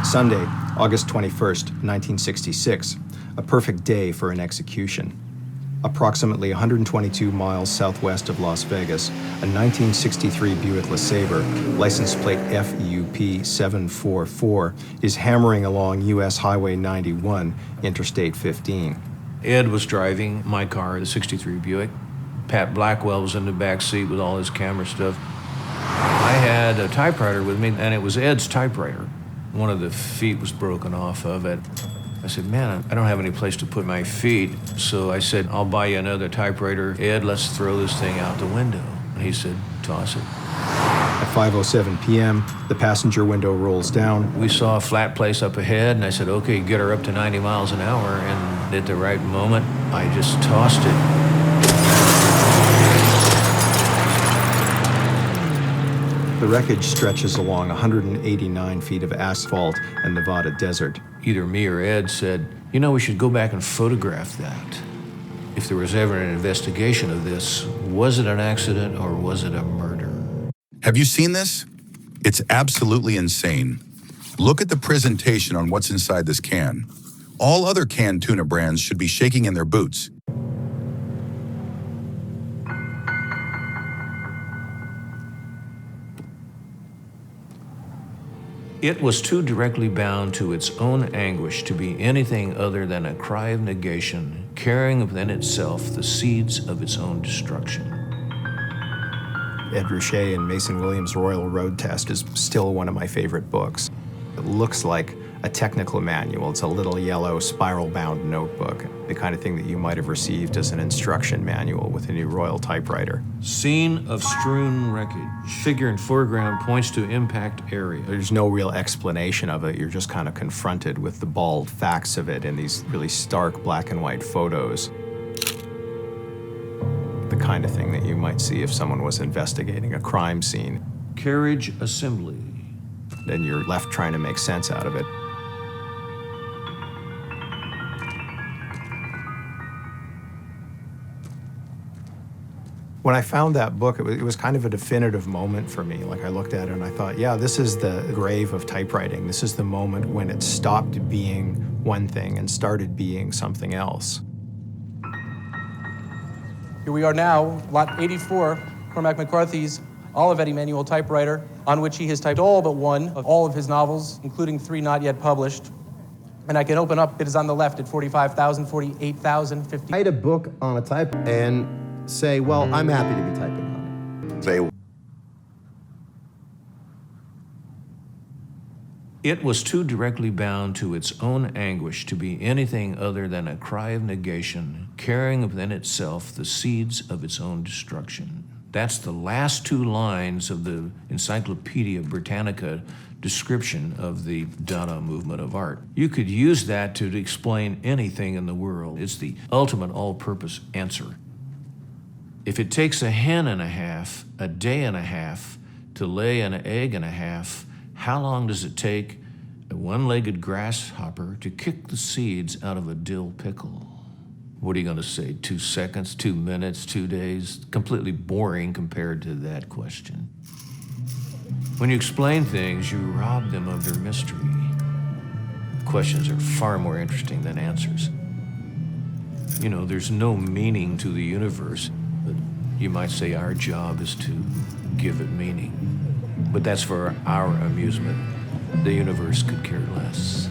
Sunday, August 21st, 1966, a perfect day for an execution. Approximately 122 miles southwest of Las Vegas, a 1963 Buick LeSabre, license plate FUP 744, is hammering along US Highway 91, Interstate 15. Ed was driving my car, the 63 Buick. Pat Blackwell was in the back seat with all his camera stuff. I had a typewriter with me, and it was Ed's typewriter. One of the feet was broken off of it. I said, man, I don't have any place to put my feet. So I said, I'll buy you another typewriter. Ed, let's throw this thing out the window. And he said, toss it. At 5:07 p.m., the passenger window rolls down. We saw a flat place up ahead, and I said, okay, get her up to 90 miles an hour. And at the right moment, I just tossed it. The wreckage stretches along 189 feet of asphalt and Nevada desert. Either me or Ed said, you know, we should go back and photograph that. If there was ever an investigation of this, was it an accident or was it a murder? Have you seen this? It's absolutely insane. Look at the presentation on what's inside this can. All other canned tuna brands should be shaking in their boots. It was too directly bound to its own anguish to be anything other than a cry of negation, carrying within itself the seeds of its own destruction. Ed Ruscha and Mason Williams' Royal Road Test is still one of my favorite books. It looks like a technical manual. It's a little yellow spiral-bound notebook, the kind of thing that you might have received as an instruction manual with a new Royal typewriter. Scene of strewn wreckage. Figure in foreground points to impact area. There's no real explanation of it. You're just kind of confronted with the bald facts of it in these really stark black and white photos. The kind of thing that you might see if someone was investigating a crime scene. Carriage assembly. Then you're left trying to make sense out of it. When I found that book, it was kind of a definitive moment for me. Like, I looked at it and I thought, yeah, this is the grave of typewriting. This is the moment when it stopped being one thing and started being something else. Here we are now, lot 84, Cormac McCarthy's Olivetti manual typewriter, on which he has typed all but one of all of his novels, including 3 not yet published. And I can open up, it is on the left at 45,000, 48,000, 50. Write a book on a type and say, well, I'm happy to be typing on it. Say, It was too directly bound to its own anguish to be anything other than a cry of negation, carrying within itself the seeds of its own destruction. That's the last 2 lines of the Encyclopedia Britannica description of the Dada movement of art. You could use that to explain anything in the world. It's the ultimate all-purpose answer. If it takes a hen and a half, a day and a half, to lay an egg and a half, how long does it take a one-legged grasshopper to kick the seeds out of a dill pickle? What are you going to say, 2 seconds, 2 minutes, 2 days? Completely boring compared to that question. When you explain things, you rob them of their mystery. Questions are far more interesting than answers. You know, there's no meaning to the universe, but you might say our job is to give it meaning. But that's for our amusement. The universe could care less.